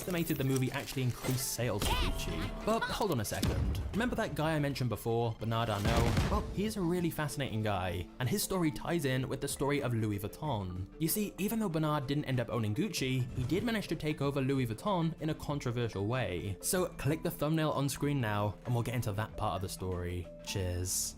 estimated the movie actually increased sales for Gucci. But hold on a second. Remember that guy I mentioned before, Bernard Arnault? Well, he's a really fascinating guy, and his story ties in with the story of Louis Vuitton. You see, even though Bernard didn't end up owning Gucci, he did manage to take over Louis Vuitton in a controversial way. So click the thumbnail on screen now, and we'll get into that part of the story. Cheers.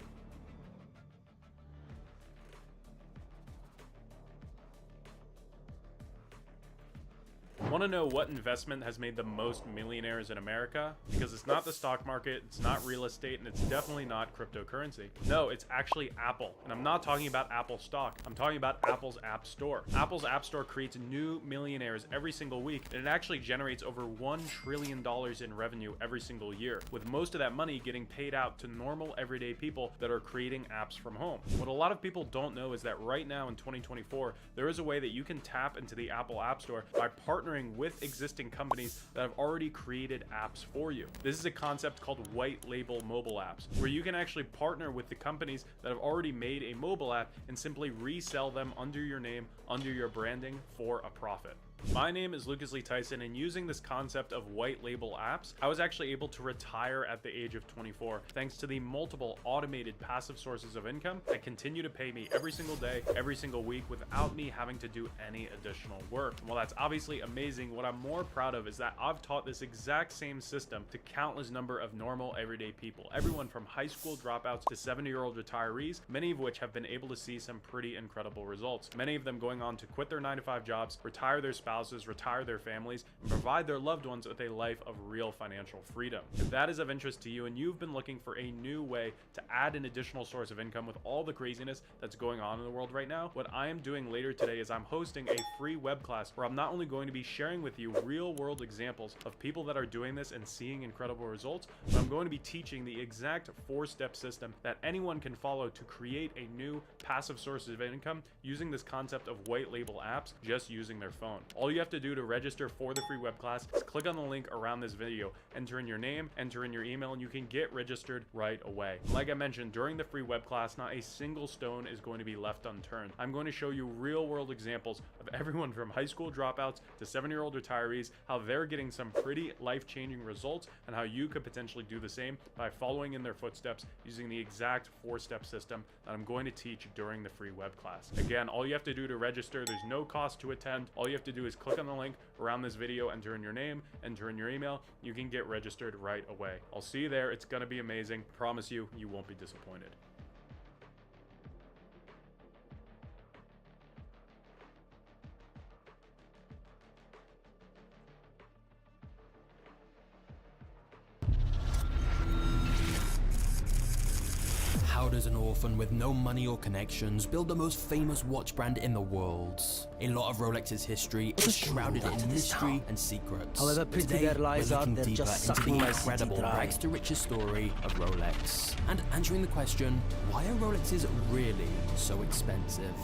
Want to know what investment has made the most millionaires in America? Because it's not the stock market, it's not real estate, and it's definitely not cryptocurrency. No, it's actually Apple. And I'm not talking about Apple stock. I'm talking about Apple's App Store. Apple's App Store creates new millionaires every single week, and it actually generates over $1 trillion in revenue every single year, with most of that money getting paid out to normal everyday people that are creating apps from home. What a lot of people don't know is that right now in 2024, there is a way that you can tap into the Apple App Store by partnering with existing companies that have already created apps for you. This is a concept called white label mobile apps, where you can actually partner with the companies that have already made a mobile app and simply resell them under your name, under your branding, for a profit. My name is Lucas Lee Tyson, and using this concept of white label apps, I was actually able to retire at the age of 24 thanks to the multiple automated passive sources of income that continue to pay me every single day, every single week without me having to do any additional work. And while that's obviously amazing, what I'm more proud of is that I've taught this exact same system to countless number of normal everyday people, everyone from high school dropouts to 70-year-old retirees, many of which have been able to see some pretty incredible results. Many of them going on to quit their 9-to-5 jobs, retire their spouses, retire their families, and provide their loved ones with a life of real financial freedom. If that is of interest to you and you've been looking for a new way to add an additional source of income with all the craziness that's going on in the world right now, what I am doing later today is I'm hosting a free web class where I'm not only going to be sharing with you real world examples of people that are doing this and seeing incredible results, but I'm going to be teaching the exact 4-step system that anyone can follow to create a new passive source of income using this concept of white label apps just using their phone. All you have to do to register for the free web class is click on the link around this video, enter in your name, enter in your email, and you can get registered right away. Like I mentioned, during the free web class, not a single stone is going to be left unturned. I'm going to show you real world examples of everyone from high school dropouts to 70-year-old retirees, how they're getting some pretty life-changing results, and how you could potentially do the same by following in their footsteps using the exact 4-step system that I'm going to teach during the free web class. Again, all you have to do to register, there's no cost to attend. All you have to do is click on the link around this video, enter in your name, enter in your email. You can get registered right away. I'll see you there. It's going to be amazing. Promise you, you won't be disappointed. How does an orphan with no money or connections build the most famous watch brand in the world? A lot of Rolex's history is shrouded in mystery and secrets. However pretty Today, their lives we're are, looking they're deeper just into sucking the my city incredible dry. rags to riches story of Rolex, and answering the question, why are Rolexes really so expensive?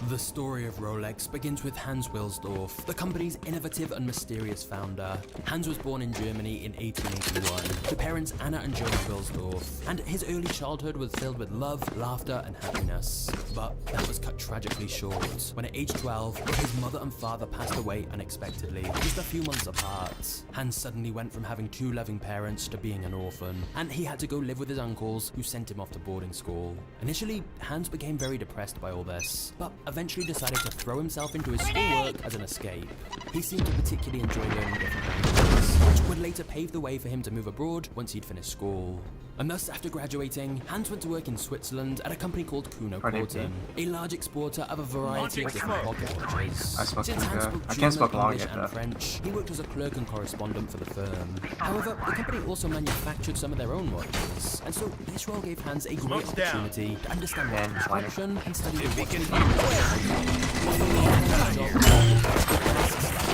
The story of Rolex begins with Hans Wilsdorf, the company's innovative and mysterious founder. Hans was born in Germany in 1881 to parents Anna and Johann Wilsdorf, and his early childhood was filled with love, laughter, and happiness. But that was cut tragically short when at age 12, his mother and father passed away unexpectedly, just a few months apart. Hans suddenly went from having 2 loving parents to being an orphan, and he had to go live with his uncles, who sent him off to boarding school. Initially, Hans became very depressed by all this, but eventually decided to throw himself into his schoolwork as an escape. He seemed to particularly enjoy learning different languages, which would later pave the way for him to move abroad once he'd finished school. And thus, after graduating, Hans went to work in Switzerland at a company called Kuno Korten, a large exporter of a variety of different pocket watches. Since Hans spoke German, English, and French, he worked as a clerk and correspondent for the firm. However, the company also manufactured some of their own watches, and so this role gave Hans a great opportunity to understand watch construction and study the watch.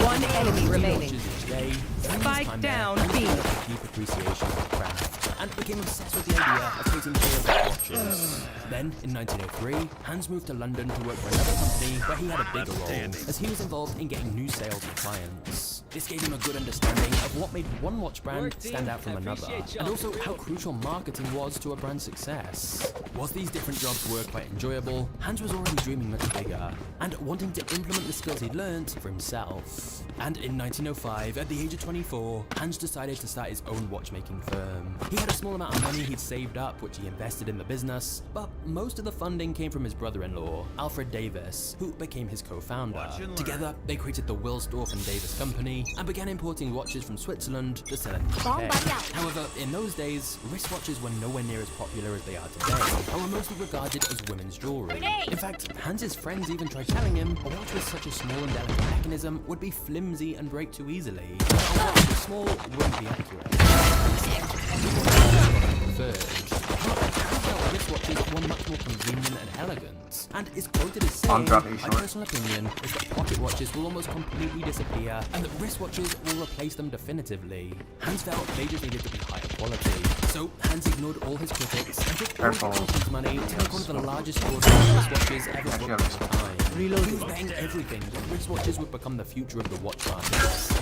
One enemy remaining. Spike down, B. Deep appreciation of the craft, and became obsessed with the idea of creating clear watches. Then, in 1903, Hans moved to London to work for another company where he had a bigger role, as he was involved in getting new sales and clients. This gave him a good understanding of what made one watch brand stand out from another, and also how crucial marketing was to a brand's success. Whilst these different jobs were quite enjoyable, Hans was already dreaming much bigger, and wanting to implement the skills he'd learned for himself. And in 1905, at the age of 24, Hans decided to start his own watchmaking firm. He had a small amount of money he'd saved up, which he invested in the business, but most of the funding came from his brother-in-law, Alfred Davis, who became his co-founder. Together, they created the Wilsdorf and Davis Company and began importing watches from Switzerland to sell in the UK. However, in those days, wristwatches were nowhere near as popular as they are today, and were mostly regarded as women's jewelry. In fact, Hans's friends even tried telling him a watch with such a small and delicate mechanism would be flimsy and break too easily. A watch this small wouldn't be accurate. Wristwatches were much more convenient and elegant, and is quoted as saying, "My personal opinion is that pocket watches will almost completely disappear, and that wristwatches will replace them definitively." Hans felt they just needed to be higher quality, so Hans ignored all his critics and took all the company's money to make one of the largest orders of wristwatches ever booked at the time. He was betting everything that wristwatches would become the future of the watch market.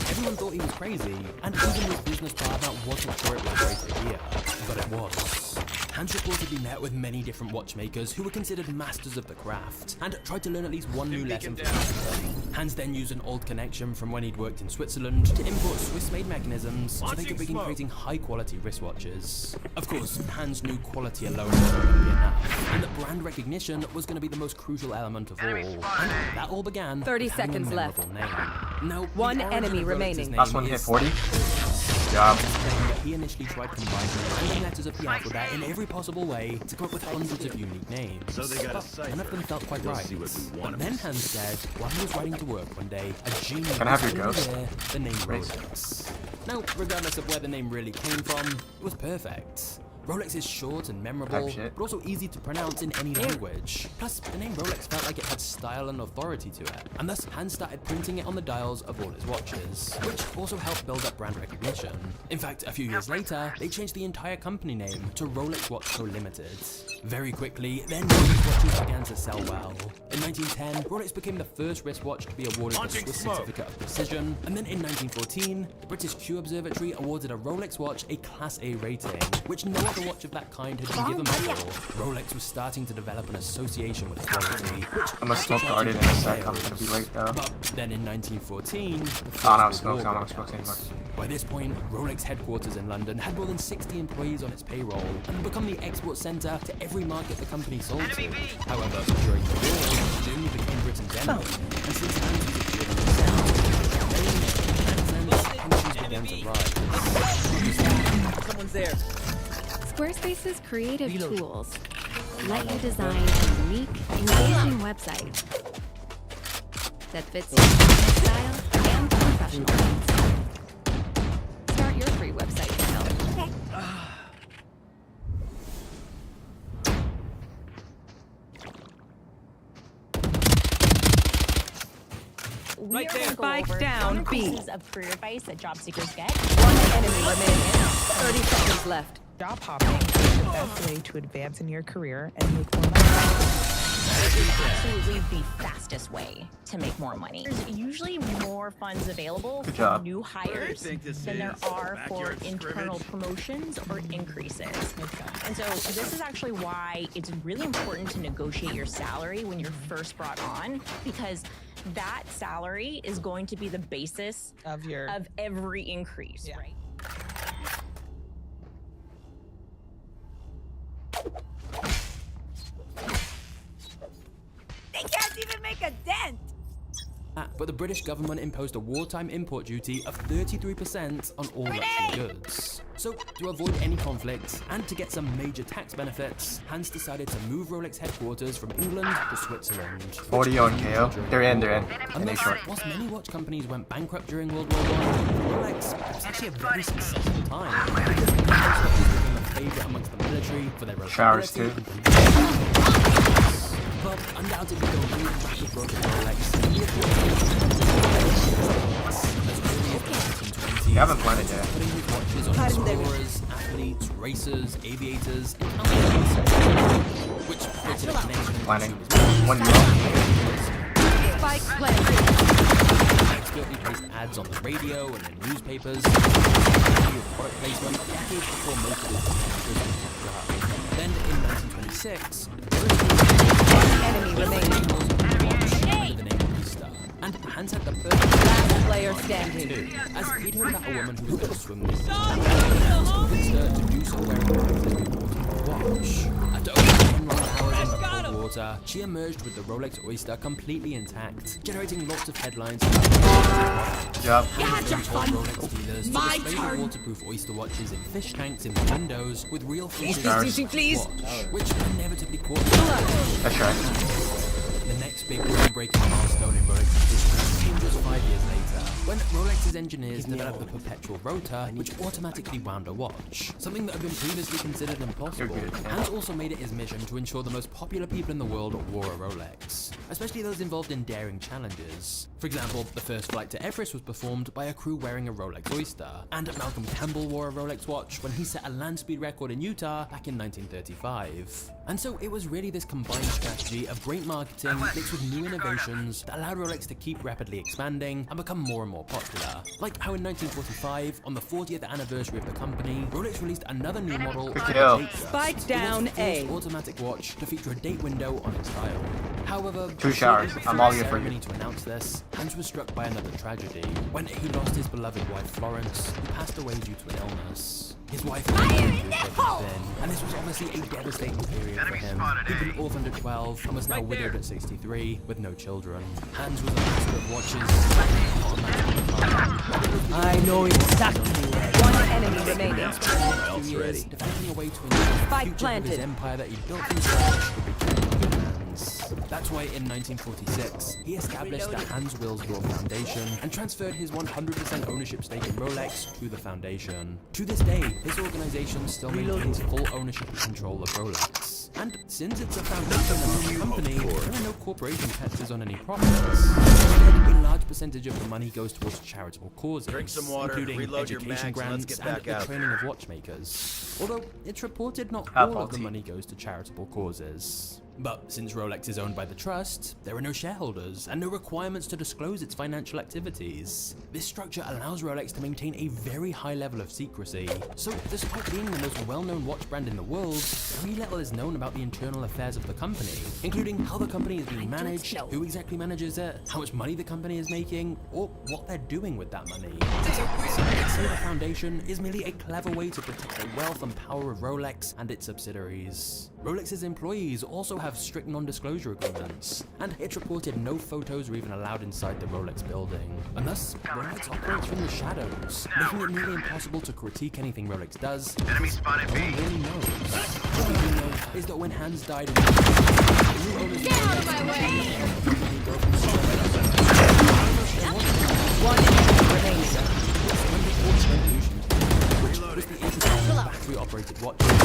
Everyone thought he was crazy, and even his business partner wasn't sure it was a great idea, but it was. Hans reportedly met with many different watchmakers who were considered masters of the craft, and tried to learn at least one new lesson from each of them. Hans then used an old connection from when he'd worked in Switzerland to import Swiss-made mechanisms so they could begin creating high-quality wristwatches. Of course, Hans knew quality alone wasn't going to be enough, and that brand recognition was going to be the most crucial element of all. And that all began 30 with having a seconds left. memorable name. Now, One the origin enemy of Rolex's remaining. name Last one hit is 40. Yeah. that he initially tried combining random letters of the alphabet in every possible way to come up with hundreds of unique names. So they got a cipher. None of them felt quite We'll right. see what we want But then Hans said, while he was riding to work one day, a genius Can I have your was ghost? there, the name Rolex. Now, regardless of where the name really came from, it was perfect. Rolex is short and memorable, Type shit. but also easy to pronounce in any language. Plus, the name Rolex felt like it had style and authority to it, and thus Hans started printing it on the dials of all his watches, which also helped build up brand recognition. In fact, a few years later, they changed the entire company name to Rolex Watch Co. Limited. Very quickly, then Rolex watches began to sell well. In 1910, Rolex became the first wristwatch to be awarded the Swiss Certificate of Precision, and then in 1914, the British Q Observatory awarded a Rolex watch a Class A rating, which no other watch of that kind had been given before. Rolex was starting to develop an association with quality, which I'm gonna smoke the Arden in a sec. I'm gonna be late though. but then in 1914, the First Oh, no, World smoke, War no, broke smoke out. anymore. By this point, Rolex headquarters in London had more than 60 employees on its payroll and had become the export center to every market the company sold to. However, during the war, Germany became Britain's enemy, and since Hans was a German himself, tensions began to rise. Someone's there. Squarespace's creative tools let you design a unique, engaging website that fits your style and professional needs. Start your free website now. We are there. going to go Spike over down, B. pieces of career advice that job seekers get. One enemy remaining. 30 seconds left. Job hopping is the best way to advance in your career and make more money. It is absolutely the fastest way to make more money. There's usually more funds available Good for job. new hires than there are for internal promotions or increases. And so this is actually why it's really important to negotiate your salary when you're first brought on, because that salary is going to be the basis Of your of every increase, Yeah. right? They can't even make a dent. But the British government imposed a wartime import duty of 33% on all luxury goods. So, to avoid any conflicts and to get some major tax benefits, Hans decided to move Rolex headquarters from England to Switzerland. 40 on KO. They're in. And And they thus, short. whilst many watch companies went bankrupt during World War I, Rolex was actually a very successful time. Because Rolex watches became a favorite amongst the military for their Showers, reliability too. and convenience. But undoubtedly the real rapid growth of Rolex You haven't planted yet. putting his watches on Hiding there. explorers, athletes, racers, aviators, and others, which created a connection Planning. between consumers. One drop. Spike planted. expertly placed ads on the radio and in newspapers, with product placement decades before most of his competitors were popular. Then in 1926, Enemy remaining. under the name of Easter, and Hans had the perfect Last player standing. too, as he'd heard about a woman who was going to swim with him. Hans convinced her to do so wearing a perfectly waterproof watch. After over 10 long hours in the cold water, she emerged with the Rolex Oyster completely intact, generating lots of headlines. Job. Hans then told Rolex dealers to display the waterproof Oyster watches in fish tanks in the windows with real features please. watch, which inevitably caught That's right. the next big groundbreaking milestone in Rolex's history came just 5 years later, when Rolex's engineers developed the perpetual rotor, which automatically wound a watch, something that had been previously considered impossible. You're good, yeah. Hans also made it his mission to ensure the most popular people in the world wore a Rolex, especially those involved in daring challenges. For example, the first flight to Everest was performed by a crew wearing a Rolex Oyster, and Malcolm Campbell wore a Rolex watch when he set a land speed record in Utah back in 1935. And so it was really this combined strategy of great marketing mixed with new innovations that allowed Rolex to keep rapidly expanding and become more and more popular. Like how in 1945, on the 40th anniversary of the company, Rolex released another new model, Good the kill. Datejust, Spike down the A. first automatic watch to feature a date window on its dial. However, 2 showers. I'm all here for you. ceremony to announce this, Hans was struck by another tragedy when he lost his beloved wife Florence, who passed away due to an illness. His wife was thin, and this was obviously a devastating period for him. He'd been orphaned at 12 and was now widowed at 63 with no children. Hans was a master of watches. I know exactly where. One enemy remaining. Years, defending a way to ensure the Spike future of planted. his empire that he built from scratch would be kept in good hands. That's why in 1946, he established the Hans Wilsdorf Foundation and transferred his 100% ownership stake in Rolex to the foundation. To this day, this organization still maintains full ownership and control of Rolex. And since it's a foundation and not a company, there are no corporation taxes on any profits. Instead, a large percentage of the money goes towards charitable causes, Drink some water, including reload your education mags, and let's grants get and back the out training there. of watchmakers. Although it's reported not How all of the faulty. money goes to charitable causes. But since Rolex is owned by the trust, there are no shareholders and no requirements to disclose its financial activities. This structure allows Rolex to maintain a very high level of secrecy. So despite being the most well-known watch brand in the world, very little is known about the internal affairs of the company, including how the company is being managed, who exactly manages it, how much money the company is making, or what they're doing with that money. So let's say the foundation is merely a clever way to protect the wealth and power of Rolex and its subsidiaries. Rolex's employees also have strict non-disclosure agreements, and it's reported no photos are even allowed inside the Rolex building. And thus, Rolex operates from the shadows, making it nearly impossible to critique anything Rolex does. Enemy spotted no one really knows. What we do know is that when Hans died in the new owners Get out of my way! One enemy remaining. which was the introduction of battery-operated watches, and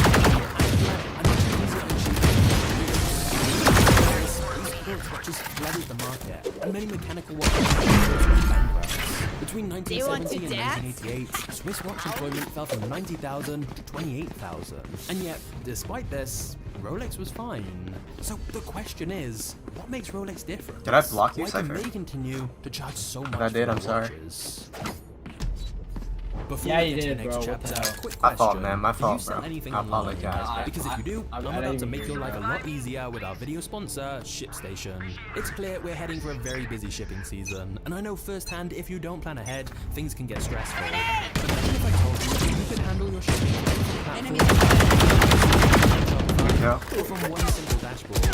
sports watches flooded the market, and many mechanical watches went bankrupt. Between 1970 and 1988, Swiss watch employment fell from 90,000 to 28,000. And yet, despite this, Rolex was fine. So the question is, what makes Rolex different? Did I block you, Why can Cypher? they continue to charge so much I did, for I'm their sorry. watches? Before Yeah, we you get to did, the next bro. What chapter, the hell? quick My fault, question. man. My Do you fault, sell bro. anything I online? apologize. Because if you do, I'm I about to didn't make even your life a hear lot easier with our video sponsor, ShipStation. It's clear we're heading for a very busy shipping season, and I know firsthand if you don't plan ahead, things can get stressful. But imagine if I told you you could handle your shipping from any platform Yeah. or from one simple dashboard.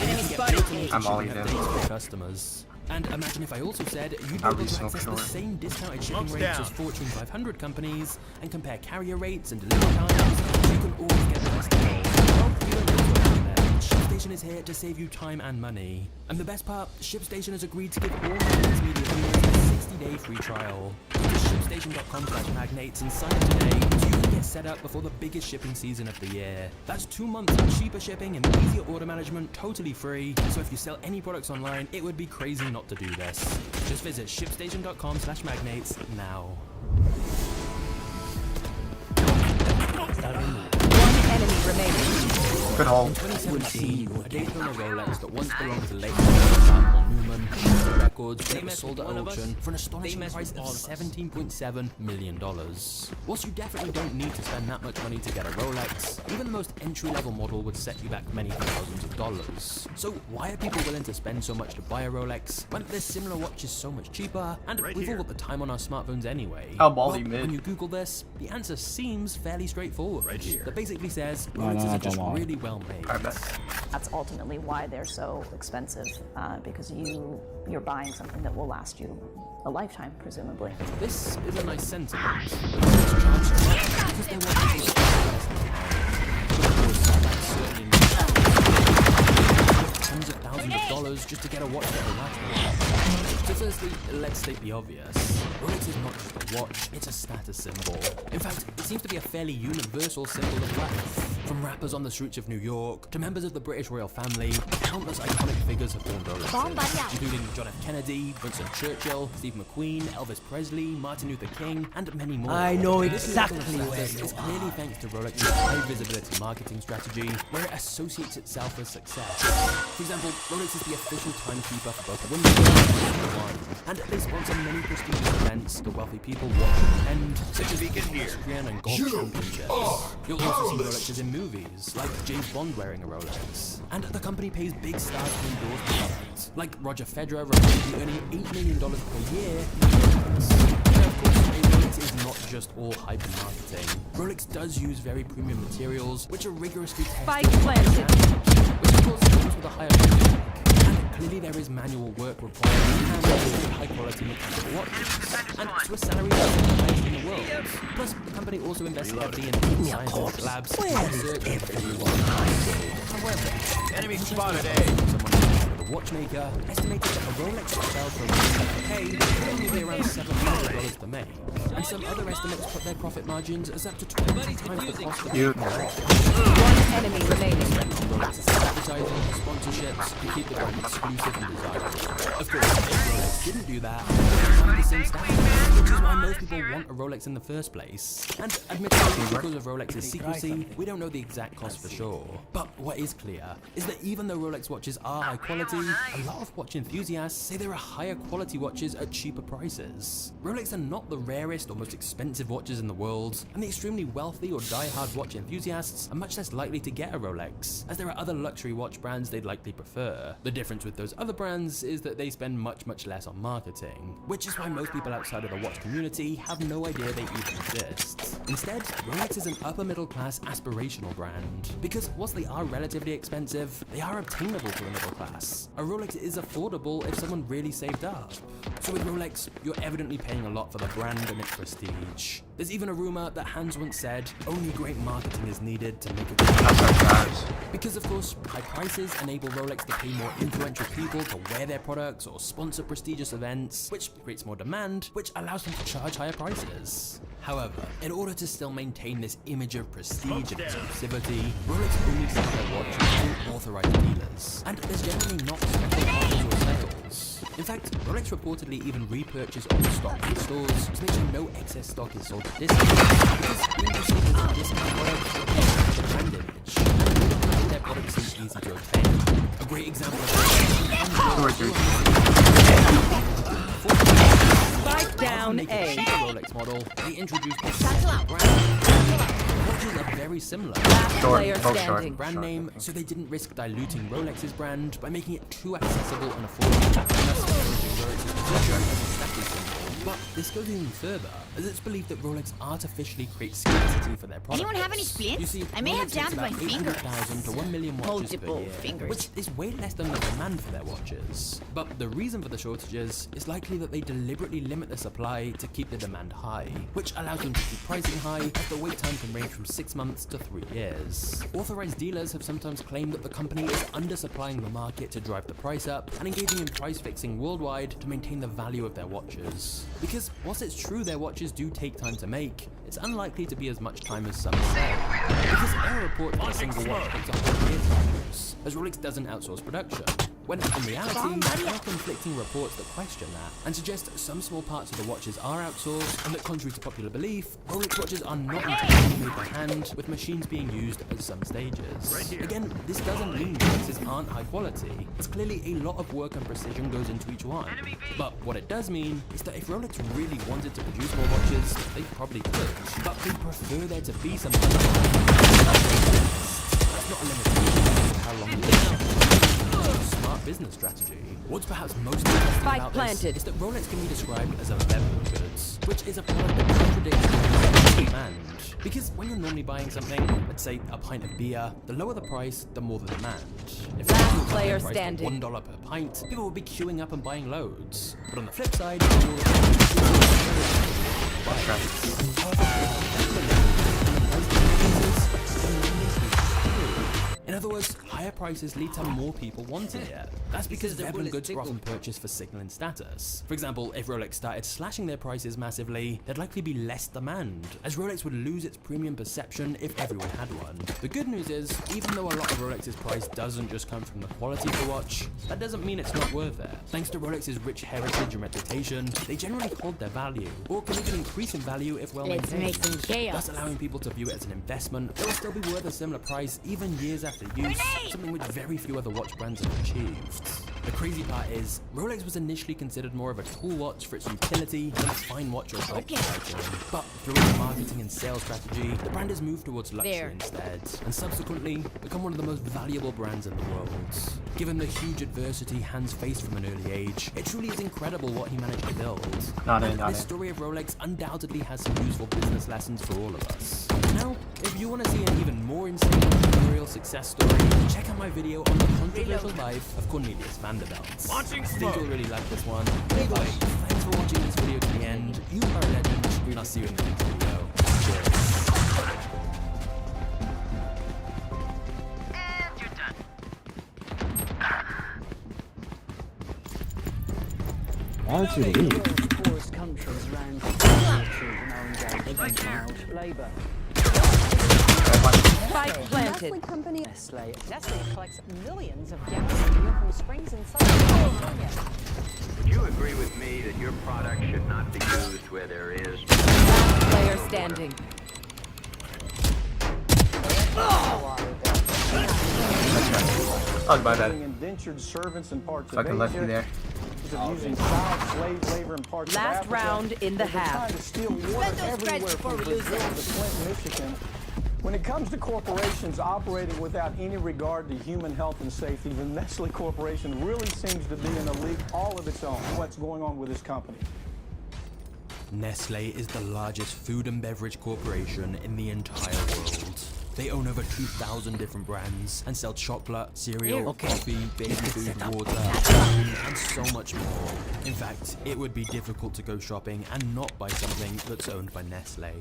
Enemy spotted. I'm all you updates do. for customers. And imagine if I also said you'd be I'll able be to so access the sure. same discounted shipping Smoke's rates down. as Fortune 500 companies and compare carrier rates and delivery times, so you can always get the best deal. Well, you don't need to worry then. ShipStation is here to save you time and money. And the best part, ShipStation has agreed to give all magnatesmedia viewers a 60-day free trial. Go to shipstation.com/magnates and sign up today so you can get set up before the biggest shipping season of the year. That's 2 months of cheaper shipping and easier order management totally free. So if you sell any products online, it would be crazy not to do this. Just visit shipstation.com/magnates now. One enemy remaining. Good hold. 2017, a Daytona Rolex that once belonged to Leighton Newman the records when it was sold at auction for an astonishing price of $17.7 million. Whilst you definitely don't need to spend that much money to get a Rolex, even the most entry-level model would set you back many thousands of dollars. So why are people willing to spend so much to buy a Rolex when there's similar watches so much cheaper, and we've all got the time on our smartphones anyway? How ballsy mid. When you Google this, the answer seems fairly straightforward. That basically says Rolexes are just really well made. That's ultimately why they're so expensive, because you're buying something that will last you a lifetime, presumably. This is a nice sentiment, but it's charged so much because their watches are less than but of course, that's certainly not tens of thousands of dollars just to get a watch that will last. So firstly, let's state the obvious. Rolex is not just a watch, it's a status symbol. In fact, it seems to be a fairly universal symbol of wealth. From rappers on the streets of New York to members of the British royal family, countless iconic figures have worn Rolexes, including John F. Kennedy, Winston Churchill, Steve McQueen, Elvis Presley, Martin Luther King, and many more. I know exactly where This is clearly thanks to Rolex's high visibility marketing strategy, where it associates itself with success. For example, Rolex is the official timekeeper for both Wimbledon and Formula 1, and they sponsor many prestigious events that wealthy people watch and attend, such as equestrian and golf championships. You'll also see Rolexes in movies, like James Bond wearing a Rolex. And the company pays big stars to endorse the product, like Roger Federer reportedly earning $8 million per year in Rolex. Now, of course, Rolex is not just all hype and marketing. Rolex does use very premium materials, which are rigorously tested, Spike planted. which of course comes with a higher price tag. And clearly there is manual work required to handle high quality mechanical watches, and to a salary that's the highest in the world. Plus, the company also invests heavily in scientific labs and research and however, enemy spotted A. Watchmaker estimated that a Rolex would sell for $100K would only be around $700 to make, and some other estimates put their profit margins as up to 20 times the cost of You. One enemy remaining. Rolex's advertising, sponsorships to keep the brand exclusive and desirable. Of course, if Rolex didn't do that, it would have the same status, which is why most people want a Rolex in the first place. And admittedly, because of Rolex's secrecy, we don't know the exact cost for sure. But what is clear is that even though Rolex watches are high quality, a lot of watch enthusiasts say there are higher quality watches at cheaper prices. Rolex are not the rarest or most expensive watches in the world, and the extremely wealthy or die-hard watch enthusiasts are much less likely to get a Rolex, as there are other luxury watch brands they'd likely prefer. The difference with those other brands is that they spend much less on marketing, which is why most people outside of the watch community have no idea they even exist. Instead, Rolex is an upper middle class aspirational brand, because whilst they are relatively expensive, they are obtainable for the middle class. A Rolex is affordable if someone really saved up. So with Rolex, you're evidently paying a lot for the brand and its prestige. There's even a rumor that Hans once said, only great marketing is needed to make a good product. Because of course, high prices enable Rolex to pay more influential people to wear their products or sponsor prestigious events, which creates more demand, which allows them to charge higher prices. However, in order to still maintain this image of prestige and exclusivity, Rolex only sell their watches to authorized dealers, and there's generally not special offers or sales. In fact, Rolex reportedly even repurchase old stock in stores to make sure no excess stock is sold at discounts, because being perceived as a discount product affects the brand image, and they don't make their products seem easy to obtain. A great example of Spike down A. Rolex model, they introduced a second brand. Watches are very similar. Player Both standing. short. Brand name, so they didn't risk diluting Rolex's brand by making it too accessible and affordable, thus encouraging Rolex's position as a status symbol. But this goes even further, as it's believed that Rolex artificially creates scarcity for their products. Anyone have any splints? You see, I may have Rolex makes jammed my about fingers. 800,000 to 1 million watches Multiple per year, fingers. which is way less than the demand for their watches. But the reason for the shortages is likely that they deliberately limit the supply to keep the demand high, which allows them to keep pricing high, as the wait time can range from 6 months to 3 years. Authorized dealers have sometimes claimed that the company is undersupplying the market to drive the price up and engaging in price fixing worldwide to maintain the value of their watches. Because whilst it's true their watches do take time to make, it's unlikely to be as much time as some say. Because air report that a single watch takes 100 years to produce, as Rolex doesn't outsource production. when in reality, there are conflicting reports that question that, and suggest some small parts of the watches are outsourced, and that contrary to popular belief, Rolex watches are not entirely made by hand, with machines being used at some stages. Again, this doesn't mean Rolexes aren't high quality. It's clearly a lot of work and precision goes into each one. But what it does mean is that if Rolex really wanted to produce more watches, they probably could, but they prefer there to be some that's not a limitation to how long you live. Smart business strategy. What's perhaps most interesting about this is that Rolex can be described as a level goods, which is a product that contradicts demand. Because when you're normally buying something, let's say a pint of beer, the lower the price, the more the demand. If Last player standing. $1 per pint, people would be queuing up and buying loads. But on the flip side, in other words, higher prices lead to more people wanting it. That's because Veblen goods are often purchased for signaling status. For example, if Rolex started slashing their prices massively, there'd likely be less demand, as Rolex would lose its premium perception if everyone had one. The good news is, even though a lot of Rolex's price doesn't just come from the quality of the watch, that doesn't mean it's not worth it. Thanks to Rolex's rich heritage and reputation, they generally hold their value, or can even increase in value if well maintained, thus allowing people to view it as an investment that will still be worth a similar price even years after use, something which very few other watch brands have achieved. The crazy part is, Rolex was initially considered more of a tool watch for its utility than a fine watch or collector's item. But through its marketing and sales strategy, the brand has moved towards luxury instead, and subsequently become one of the most valuable brands in the world. Given the huge adversity Hans faced from an early age, it truly is incredible what he managed to build. This story of Rolex undoubtedly has some useful business lessons for all of us. Now, if you want to see an even more insane entrepreneurial success story, check out my video on the controversial life of Cornelius Vanderbilt. I think you'll really like this one. Anyway, thanks for watching this video to the end. You are a legend, and I'll see you in the next video. Cheers. Why don't you leave? Poorest countries around child labour. Spike planted. Nestle collects millions of gallons of beer from springs in Southern California. Would you agree with me that your product should not be used where there is Player standing. Oh, my bad. Indentured servants in parts Fucking left me there. using child slave labor in parts Last of Africa. round in the They're trying half. to steal water everywhere from Brazil to Flint, Michigan. When it comes to corporations operating without any regard to human health and safety, the Nestle Corporation really seems to be in a league all of its own. What's going on with this company? Nestle is the largest food and beverage corporation in the entire world. They own over 2,000 different brands and sell chocolate, cereal, coffee, baby food, water, and so much more. In fact, it would be difficult to go shopping and not buy something that's owned by Nestle.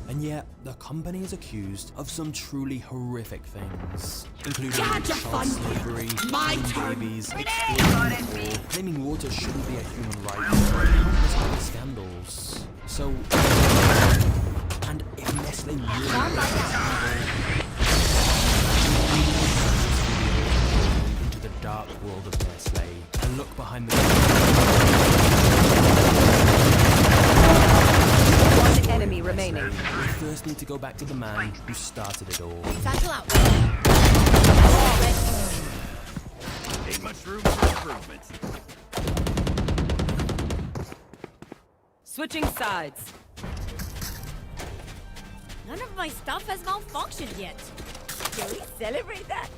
And yet, the company is accused of some truly horrific things, including child slavery, killing babies, exploiting people, claiming water shouldn't be a human right, and countless other scandals. So, and if Nestle really into the dark world of Nestle, and look behind the Enemy remaining. we first need to go back to the man who started it all. Satchel out. Ain't much room for improvement. Switching sides. None of my stuff has malfunctioned yet. Can we celebrate that?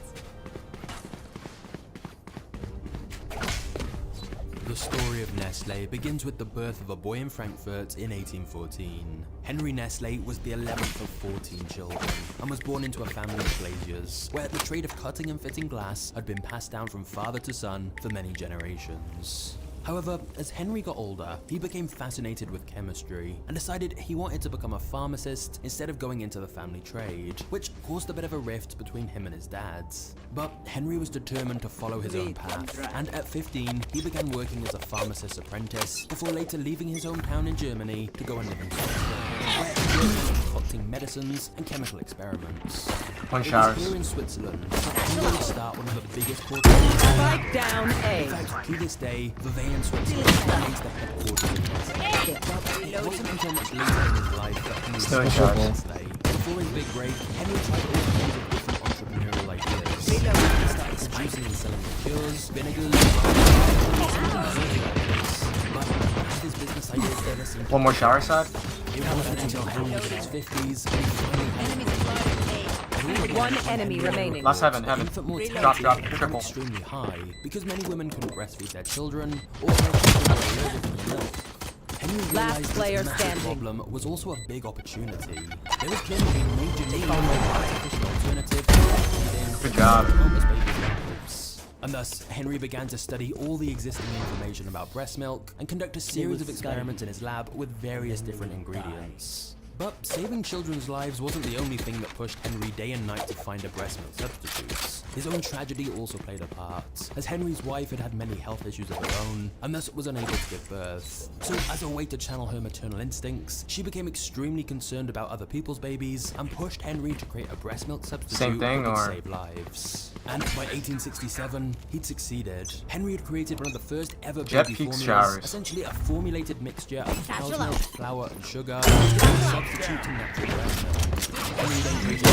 The story of Nestle begins with the birth of a boy in Frankfurt in 1814. Henry Nestle was the 11th of 14 children and was born into a family of glaziers, where the trade of cutting and fitting glass had been passed down from father to son for many generations. However, as Henry got older, he became fascinated with chemistry and decided he wanted to become a pharmacist instead of going into the family trade, which caused a bit of a rift between him and his dad. But Henry was determined to follow his own path, and at 15, he began working as a pharmacist's apprentice before later leaving his hometown in Germany to go and live in Scotland. concocting medicines and chemical experiments. One It showers. was here in Switzerland that Henry would start one of the biggest corporations. Spike down In A. fact, to this day, Vevey Switzerland remains the headquarters of Nestle. It wasn't until much later in his life that Henry Still in started charge. Nestle. Before his big break, Henry tried all kinds of different entrepreneurial ideas. He started producing and selling liqueurs, vinegars, but his business ideas never seemed to One more shower side. It wasn't until Henry was in his 50s and he finally had One enemy remaining. Last heaven. infant mortality Drop, had become triple. extremely high because many women couldn't breastfeed their children or their children were allergic to milk. Henry realized player this massive standing. problem was also a big opportunity. There was clearly a major need for an artificial alternative to breastfeeding Good job. countless babies' lives. And thus, Henry began to study all the existing information about breast milk and conduct a series of experiments in his lab with various different ingredients. But saving children's lives wasn't the only thing that pushed Henry day and night to find a breast milk substitute. His own tragedy also played a part, as Henry's wife had had many health issues of her own, and thus was unable to give birth. So as a way to channel her maternal instincts, she became extremely concerned about other people's babies, and pushed Henry to create a breast milk substitute Same thing, that could or? save lives. And by 1867, he'd succeeded. Henry had created one of the first ever Jet baby Peaks formulas, showers. essentially a formulated mixture of cow's milk, flour, and sugar, to substitute to natural breast milk. Henry then created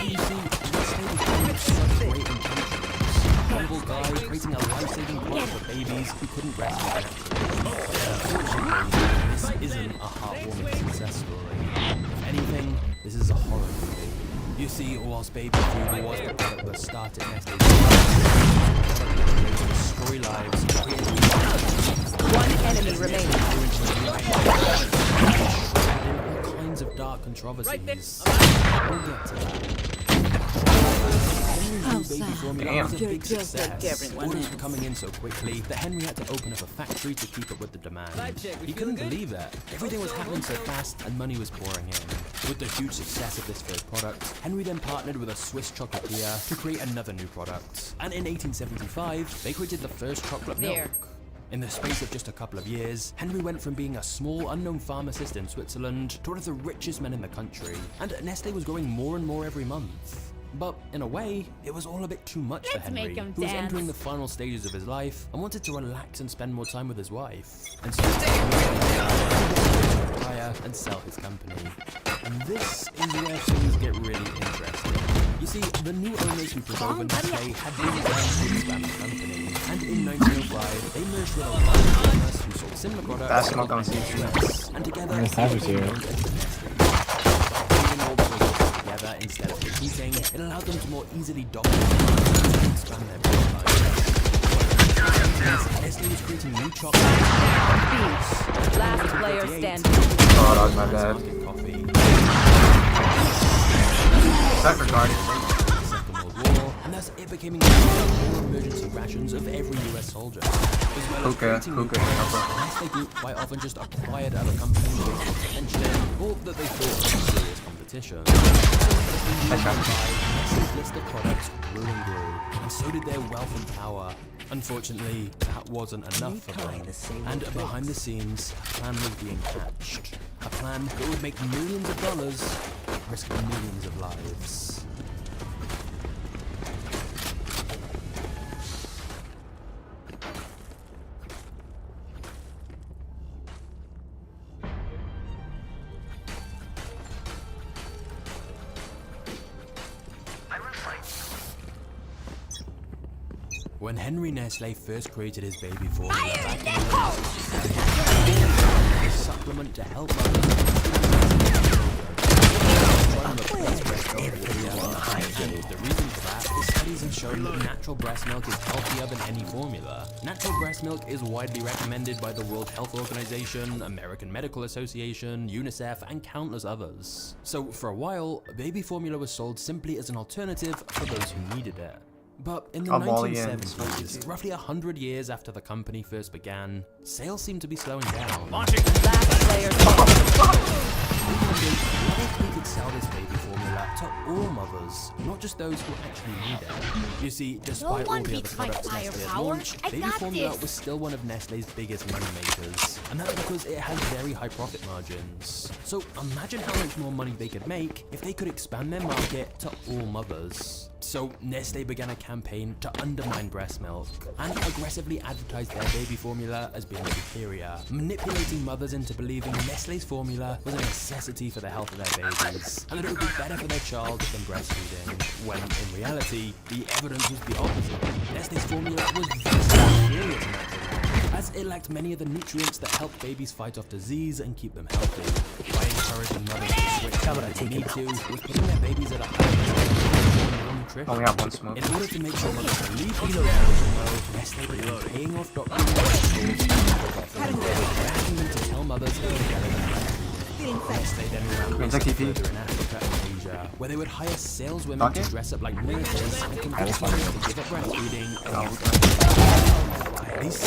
you see, Nestle was doing such great intentions. A humble guy creating a life-saving product for babies who couldn't breastfeed naturally. Unfortunately, this isn't a heartwarming success story. If anything, this is a horror movie. You see, whilst baby food was the product that started Nestle's destroy lives, One enemy remaining. all kinds of dark controversies. We'll get to that. Henry's new baby formula Damn. was a big success. Orders were coming in so quickly that Henry had to open up a factory to keep up with the demand. He couldn't believe that. Everything was happening so fast and money was pouring in. With the huge success of this first product, Henry then partnered with a Swiss chocolatier to create another new product. And in 1875, they created the first chocolate milk. In the space of just a couple of years, Henry went from being a small, unknown pharmacist in Switzerland to one of the richest men in the country, and Nestle was growing more and more every month. But in a way, it was all a bit too much for Henry, who was entering the final stages of his life and wanted to relax and spend more time with his wife. And so he retire and sell his company. And this is where things get really interesting. You see, the new owners who took over Nestle had been plans to expand the company, and in 1905, they merged with a large business who sold similar products Fast milk on in the season. US, and together they Savage here. owned Nestle. Putting all the resources together instead of competing, it allowed them to more easily dominate the market and expand their product lines. Nestle was creating new chocolate, Last player standing. Oh, that was my bad. coffee. That regarding. Second World War, and thus it became included in all emergency rations of every US soldier. As well as creating new products, the Nestle Group quite often just acquired other companies with potential or that they thought was serious competition. Nestle's list of products grew and grew, and so did their wealth and power. Unfortunately, that wasn't enough for them. And behind the scenes, a plan was being hatched. A plan that would make millions of dollars, risk millions of lives. When Henry Nestle first created his baby formula back in the 1960s, a supplement to help mothers. The reason for that is studies have shown that natural breast milk is healthier than any formula. Natural breast milk is widely recommended by the World Health Organization, American Medical Association, UNICEF, and countless others. So for a while, baby formula was sold simply as an alternative for those who needed it. But in the Oh, Molly and 1970s, roughly 100 years after the company first began, sales seemed to be slowing down. Last player standing. We could sell this baby formula to all mothers, not just those who actually need it. You see, despite all the other products Nestle had launched, baby formula was still one of Nestle's biggest money makers, and that's because it has very high profit margins. So imagine how much more money they could make if they could expand their market to all mothers. So Nestle began a campaign to undermine breast milk and aggressively advertise their baby formula as being superior, manipulating mothers into believing Nestle's formula was a necessity for the health of their babies and that it would be better for their child than breastfeeding, when in reality, the evidence was the opposite. Nestle's formula was vastly superior to milk, as it lacked many of the nutrients that help babies fight off disease and keep them healthy. By encouraging mothers to switch to what they need to, it was putting their babies at a higher risk. Oh, we have one smoke. In order to make sure mothers believe in the mode, Nestle began paying off doctors asking them to tell mothers how to get it. Nestle then ran this further in Africa and Asia, where they would hire saleswomen to dress up like nurses and convince mothers to give up breastfeeding. These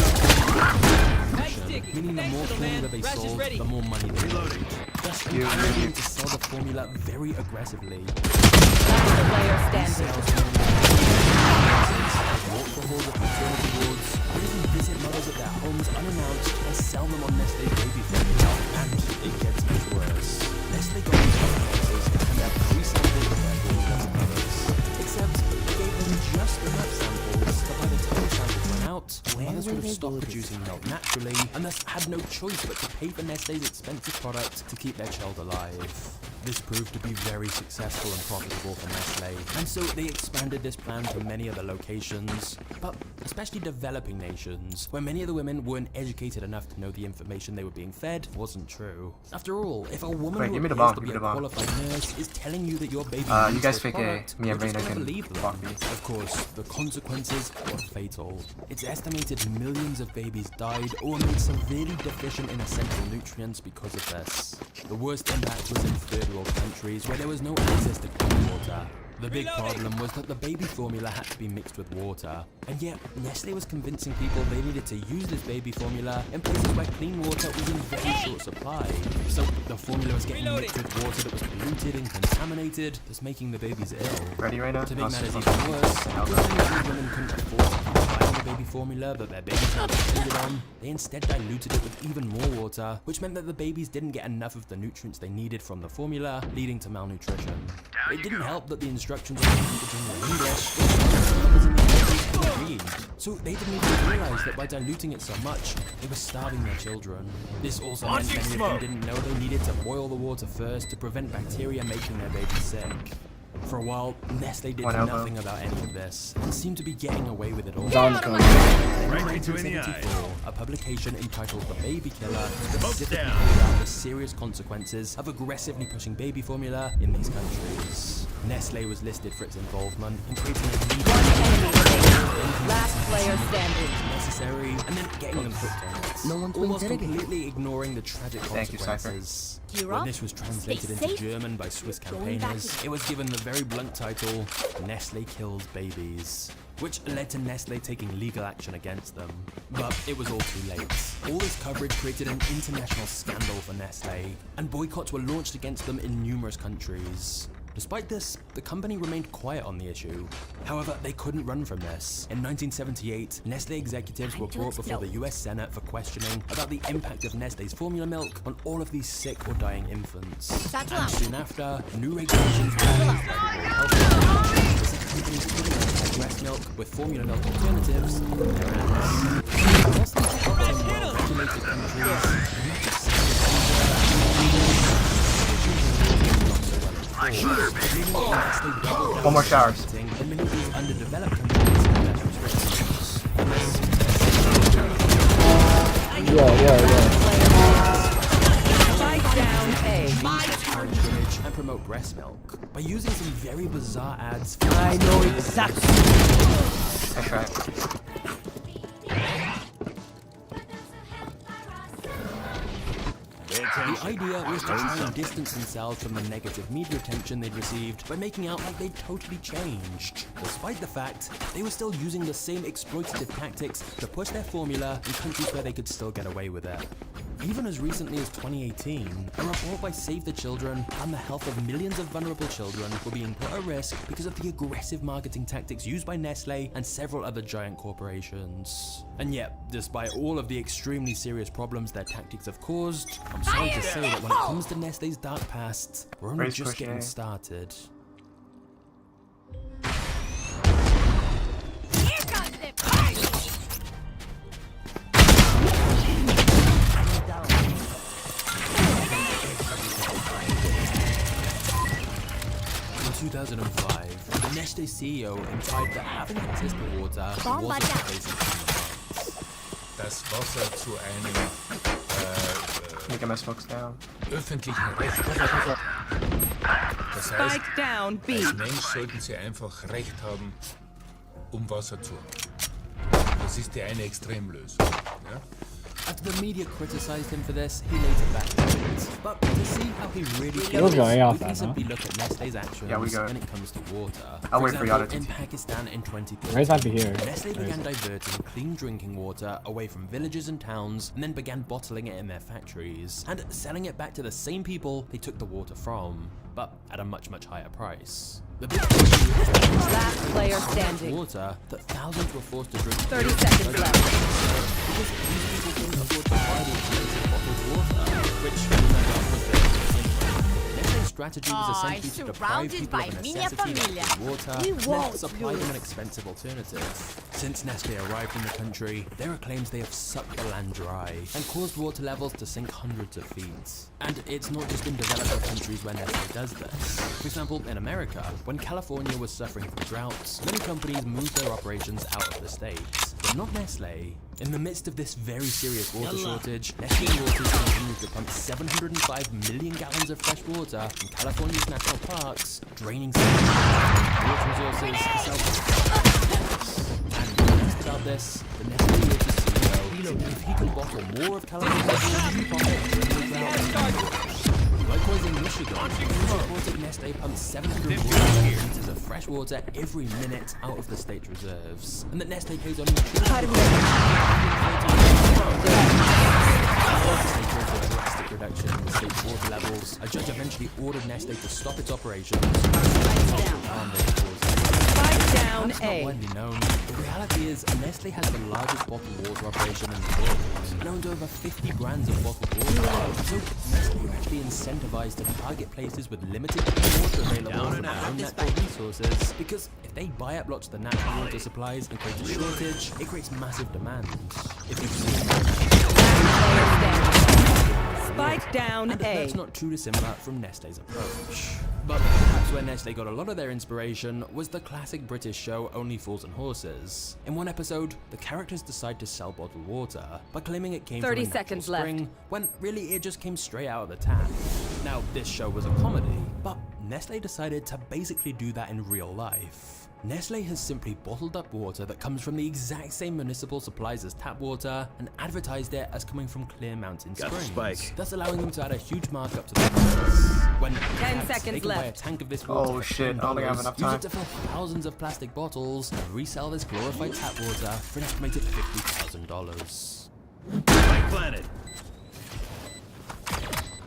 meaning the more formula they sold, the more money they made. Thus, encouraging to sell the formula very aggressively. Last player standing. Walk the halls of maternity wards, or even visit mothers at their homes unannounced and sell them on Nestle baby formula. And it gets much worse. Nestle got these places to hand out free samples of their formula to mothers. Except they gave them just enough samples that by the time the samples went out, mothers would have stopped producing milk naturally and thus had no choice but to pay for Nestle's expensive product to keep their child alive. This proved to be very successful and profitable for Nestle, and so they expanded this plan to many other locations, but especially developing nations, where many of the women weren't educated enough to know the information they were being fed wasn't true. After all, if a woman who appears to be a qualified nurse is telling you that your baby you guys fake product, me and you're Raina just can gonna believe them. block me. Of course, the consequences were fatal. It's estimated millions of babies died or were made severely deficient in essential nutrients because of this. The worst impact was in third world countries where there was no access to clean water. The big problem was that the baby formula had to be mixed with water, and yet Nestle was convincing people they needed to use this baby formula in places where clean water was in very short supply. So the formula was getting mixed with water that was polluted and contaminated, thus making the babies ill. Ready right now? To make matters even worse, because many women couldn't afford to keep buying the baby formula that their babies had depended on, they instead diluted it with even more water, which meant that the babies didn't get enough of the nutrients they needed from the formula, leading to malnutrition. It didn't help that the instructions on the packaging were in English, which others in the country couldn't read. So they didn't even realize that by diluting it so much, they were starving their children. This also meant many of them didn't know they needed to boil the water first to prevent bacteria making their babies sick. For a while, Nestle did nothing about any of this, and seemed to be getting away with it all. In 1974, a publication entitled The Baby Killer specifically called out the serious consequences of aggressively pushing baby formula in these countries. Nestle was listed for its involvement in creating a legal Last player standing. necessary, and then getting them hooked on it. Almost completely ignoring the tragic consequences. When this was translated into German by Swiss campaigners, it was given the very blunt title, Nestle Kills Babies, which led to Nestle taking legal action against them. But it was all too late. All this coverage created an international scandal for Nestle, and boycotts were launched against them in numerous countries. Despite this, the company remained quiet on the issue. However, they couldn't run from this. In 1978, Nestle executives were brought before the US Senate for questioning about the impact of Nestle's formula milk on all of these sick or dying infants. And soon after, new regulations were introduced by the World Health Organization to say companies couldn't supply breast milk with formula milk alternatives in their ads. Whilst these products in well-regulated countries, one more showers. And promote breast milk by using some very bizarre ads. I know exactly. That's right. The idea was to try and distance themselves from the negative media attention they'd received by making out like they'd totally changed, despite the fact they were still using the same exploitative tactics to push their formula in countries where they could still get away with it. Even as recently as 2018, a report by Save the Children found the health of millions of vulnerable children were being put at risk because of the aggressive marketing tactics used by Nestle and several other giant corporations. And yet, despite all of the extremely serious problems their tactics have caused, I'm sorry to say that when it comes to Nestle's dark past, we're only just getting started. In 2005, the Nestle CEO implied that having access to water wasn't a basic need. Das Wasser zu einem öffentlichen Recht. Das heißt, Spike down, B. als Mensch sollten Sie einfach Recht haben, Wasser zu haben. Das ist die eine Extremlösung. Ja? After the media criticized him for this, he later backed it. But to see how he really We're going off we can that, simply look at Nestle's actions when it comes to water. I'll For wait for example, you in Pakistan in 2013, Raise might be here. Nestle began diverting clean drinking water away from villages and towns, and then began bottling it in their factories, and selling it back to the same people they took the water from, but at a much, much higher price. The big issue is that Last player standing. water that thousands were forced to drink 30 seconds left. because these people couldn't afford to buy the expensive bottled water, which no doubt was their Nestle's strategy was essentially to deprive people of the necessity of clean water and then supply them an expensive alternative. Since Nestle arrived in the country, there are claims they have sucked the land dry and caused water levels to sink hundreds of feet. And it's not just in developed countries where Nestle does this. For example, in America, when California was suffering from droughts, many companies moved their operations out of the state. But not Nestle. In the midst of this very serious water shortage, Nestle Waters continued to pump 705 million gallons of fresh water from California's national parks, draining water resources to sell. And when asked about this, the Nestle Waters CEO said if he could bottle more of California's water, likewise in Michigan, news reported Nestle pumped 700 liters of fresh water every minute out of the state reserves, and that Nestle pays only drastic reduction in the state's water levels. A judge eventually ordered Nestle to stop its operations. Down That's A. not widely known. The reality is, Nestle has the largest bottled water operation in the world and owns over 50 brands of bottled water. So Nestle are actually incentivized to target places with limited water available from their own natural resources, because if they buy up lots of the natural water supplies and create a shortage, it creates massive demand. If you've seen Spike down and A. that's not too dissimilar from Nestle's approach. But perhaps where Nestle got a lot of their inspiration was the classic British show Only Fools and Horses. In one episode, the characters decide to sell bottled water by claiming it came 30 from a natural seconds left. spring, when really it just came straight out of the tap. Now, this show was a comedy, but Nestle decided to basically do that in real life. Nestle has simply bottled up water that comes from the exact same municipal supplies as tap water and advertised it as coming from Clear Mountain Springs, thus allowing them to add a huge markup to the price. When 10 seconds they can buy a left. tank of this water for shit, I don't have enough use time. it to fill thousands of plastic bottles and resell this glorified tap water for an estimated $50,000. Planet.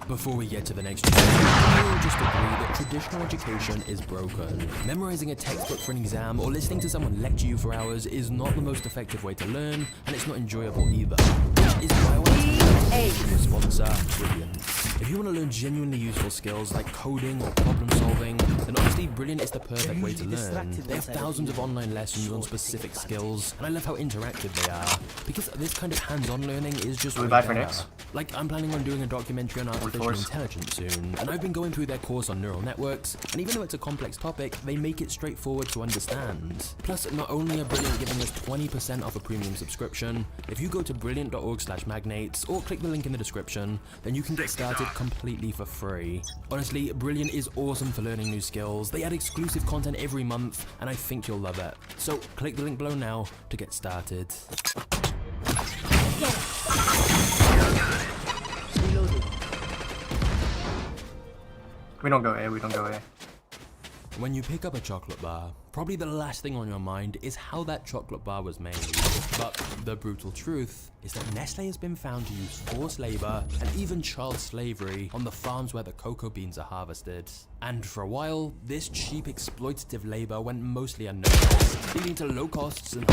Before we get to the next chapter, we all just agree that traditional education is broken. Memorizing a textbook for an exam or listening to someone lecture you for hours is not the most effective way to learn, and it's not enjoyable either. Which is why I want to tell you sponsor, Brilliant. If you want to learn genuinely useful skills like coding or problem solving, then obviously Brilliant is the perfect way to learn. They have thousands of online lessons on specific skills, and I love how interactive they are, because this kind of hands-on learning is just way better. Like, I'm planning on doing a documentary on artificial intelligence soon, and I've been going through their course on neural networks, and even though it's a complex topic, they make it straightforward to understand. Plus, not only are Brilliant giving us 20% off a premium subscription, if you go to brilliant.org/magnates or click the link in the description, then you can get started completely for free. Honestly, Brilliant is awesome for learning new skills. They add exclusive content every month, and I think you'll love it. So click the link below now to get started. Reloading. We don't go A, we don't go A. When you pick up a chocolate bar, probably the last thing on your mind is how that chocolate bar was made. But the brutal truth is that Nestle has been found to use forced labor and even child slavery on the farms where the cocoa beans are harvested. And for a while, this cheap exploitative labor went mostly unnoticed, leading to low costs and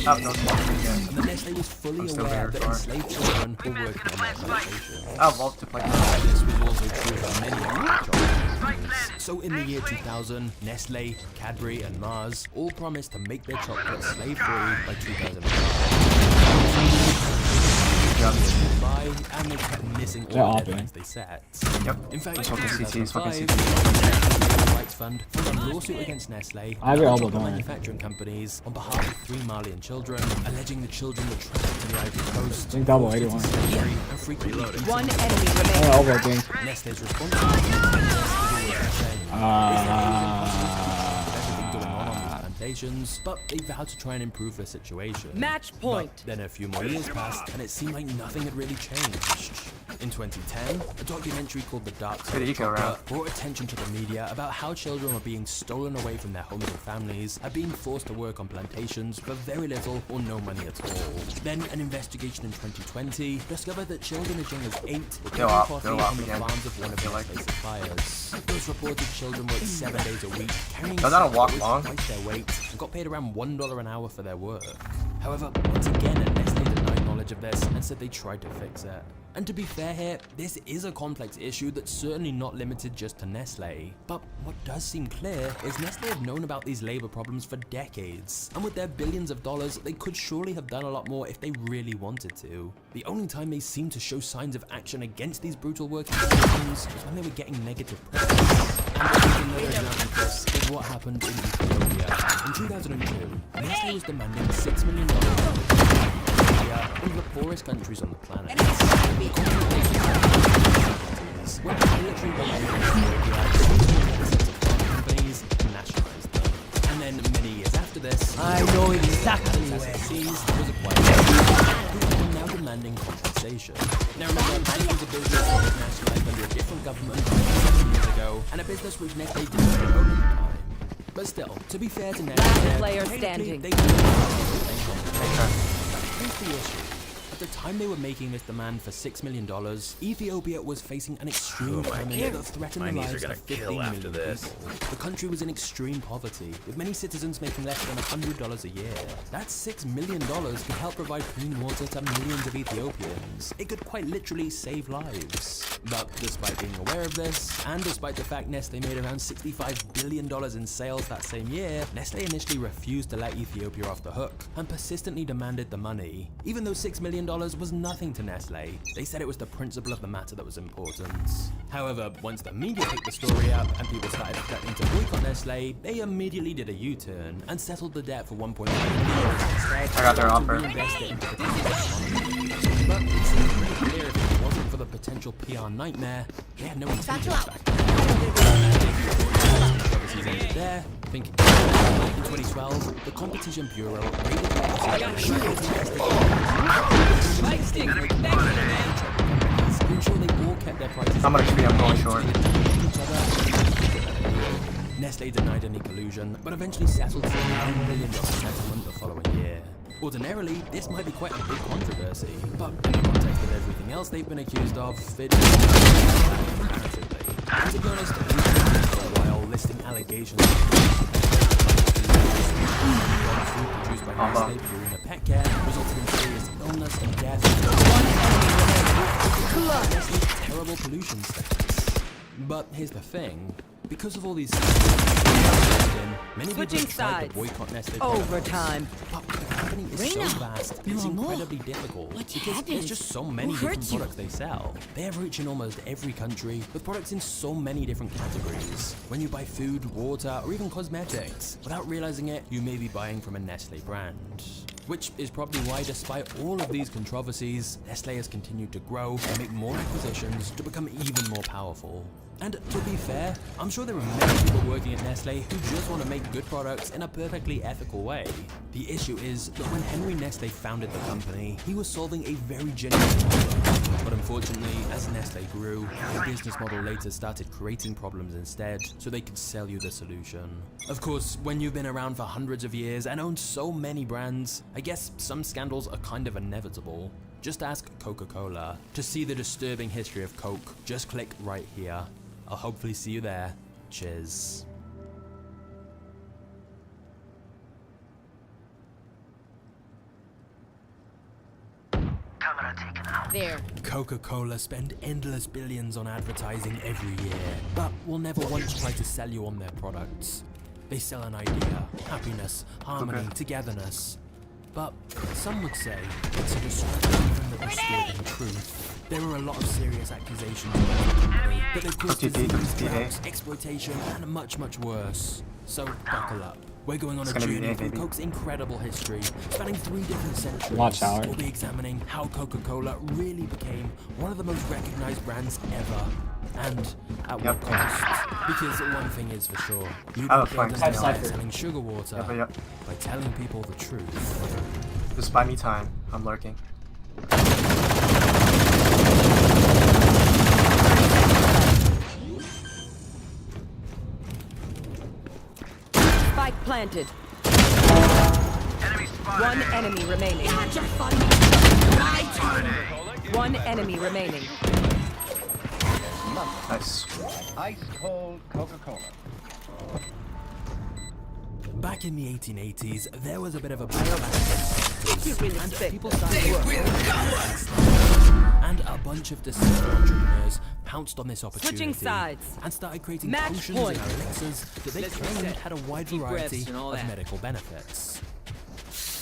and the Nestle was fully aware that enslaved children were working on their plantation. I'd love to play. This was also true for many other chocolate companies. So in the year 2000, Nestle, Cadbury and Mars all promised to make their chocolate slave-free by 2005. And they kept missing all the deadlines they set. Yep. In fact, It's in fucking CT, it's fucking 2005, CT. the Rights Fund filed a lawsuit against Nestle I and will other chocolate don't. manufacturing companies on behalf of 3 Malian children, alleging the children were trafficked to the Ivory Coast, Think double, forced 81. into slavery, and frequently beaten. One enemy remaining. Oh, over, King. Nestle's response to this but they vowed to try and improve their situation. Match point. But then a few more years passed, and it seemed like nothing had really changed. In 2010, a documentary called The Dark Side of Chocolate brought attention to the media about how children were being stolen away from their homes and families and being forced to work on plantations for very little or no money at all. Then an investigation in 2020 discovered that children as young as 8 were taking coffee on the farms of one of Nestle's suppliers. Those reported children worked 7 days a week, carrying twice their weight, and got paid around $1 an hour for their work. However, once again, Nestle denied knowledge of this and said they tried to fix it. And to be fair here, this is a complex issue that's certainly not limited just to Nestle. But what does seem clear is Nestle have known about these labor problems for decades, and with their billions of dollars, they could surely have done a lot more if they really wanted to. The only time they seem to show signs of action against these brutal working conditions was when they were getting negative press. And another example of this is what happened in Ethiopia. In 2002, Nestle was demanding $6 million one of the poorest countries on the planet. When the military companies nationalized them. And then many years after this, I know exactly where was acquired, who are now demanding compensation. Now remember, Nestle was a business that was nationalized under a different government 20 years ago, and a business which Nestle didn't own at the time. But still, to be fair to Nestle, last player standing. Here's the issue. At the time they were making this demand for $6 million, Ethiopia was facing an extreme famine that threatened the lives of 15 million people. The country was in extreme poverty, with many citizens making less than $100 a year. That's $6 million could help provide clean water to millions of Ethiopians. It could quite literally save lives. But despite being aware of this, and despite the fact Nestle made around $65 billion in sales that same year, Nestle initially refused to let Ethiopia off the hook, and persistently demanded the money. Even though $6 million was nothing to Nestle, they said it was the principle of the matter that was important. However, once the media picked the story up and people started threatening to boycott Nestle, they immediately did a U-turn and settled the debt for $1.5 billion instead. I got their offer. Reinvest it into the economy. But it seemed pretty clear if it wasn't for the potential PR nightmare, they had no intention of backing there. Think in 2012, the Competition Bureau raided to ensure they all kept their prices. How much XP I'm going short? Nestle denied any collusion, but eventually settled for a $9 million settlement the following year. Ordinarily, this might be quite a big controversy, but in the context of everything else they've been accused of, it comparatively. And to be honest, we've been for a while listing allegations produced by Nestle during a pet care resulted in serious illness and death. Nestle's terrible pollution status. But here's the thing. Because of all these many people have tried to boycott Nestle overtime. But the company is so vast, it's incredibly difficult because there's just so many different products they sell. They have reach in almost every country with products in so many different categories. When you buy food, water, or even cosmetics, without realizing it, you may be buying from a Nestle brand. which is probably why despite all of these controversies, Nestle has continued to grow and make more acquisitions to become even more powerful. And to be fair, I'm sure there are many people working at Nestle who just want to make good products in a perfectly ethical way. The issue is that when Henry Nestle founded the company, he was solving a very genuine problem. But unfortunately, as Nestle grew, the business model later started creating problems instead, so they could sell you the solution. Of course, when you've been around for hundreds of years and own so many brands, I guess some scandals are kind of inevitable. Just ask Coca-Cola. To see the disturbing history of Coke, just click right here. I'll hopefully see you there. Cheers. There. Coca-Cola spend endless billions on advertising every year, but will never once try to sell you on their products. They sell an idea, happiness, harmony, togetherness. But some would say it's a distraction from the disturbing truth. There are a lot of serious accusations against the company, but they've caused disease, droughts, exploitation, and much, much worse. So buckle up. We're going on a journey through Coke's incredible history, spanning 3 different centuries. Watch out. We'll be examining how Coca-Cola really became one of the most recognized brands ever. And at what cost? Because one thing is for sure, you don't build an empire selling sugar water by telling people the truth. Just buy me time. I'm lurking. Spike planted. One enemy remaining. One enemy remaining. Nice. Ice cold Coca-Cola. Back in the 1880s, there was a bit of a backlash and people started working. And a bunch of deceased entrepreneurs pounced on this opportunity and started creating potions and elixirs that they claimed had a wide variety of medical benefits.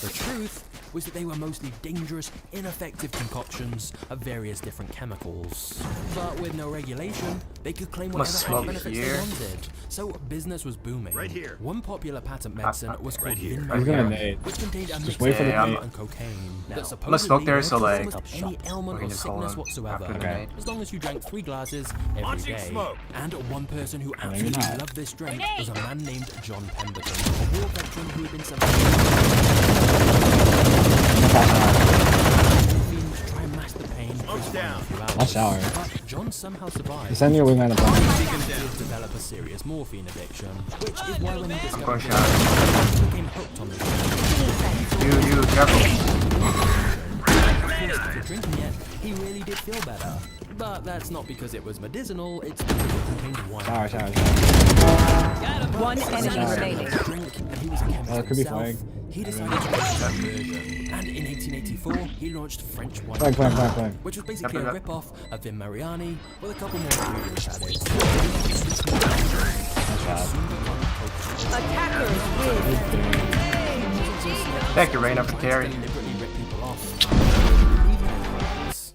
The truth was that they were mostly dangerous, ineffective concoctions of various different chemicals. But with no regulation, they could claim whatever health benefits they wanted. So business was booming. Right here. One popular patent medicine was called which contained a mix of and cocaine that supposedly almost any ailment or sickness whatsoever, as long as you drank 3 glasses every day. And one person who absolutely loved this drink was a man named John Pemberton, a war veteran who had been Watch out. But John somehow survived. Send your wingman to develop a serious morphine addiction, which is why when he discovered it, he became hooked on the drug. You, careful. After drinking it, he really did feel better. But that's not because it was medicinal, it's because it contained wine. One enemy remaining. And he was a chemist could be himself. fine. He decided to launch a version. And in 1884, he launched French wine, which was basically a rip-off of Vin Mariani with a couple more ingredients added. Attackers win. Thank you, Raina, for carry.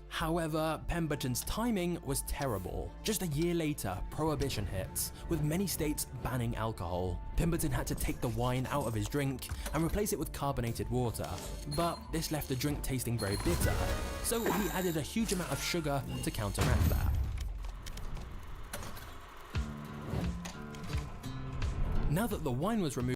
However, Pemberton's timing was terrible. Just a year later, Prohibition hit, with many states banning alcohol. Pemberton had to take the wine out of his drink and replace it with carbonated water, but this left the drink tasting very bitter, so he added a huge amount of sugar to counteract that. Now that the wine was removed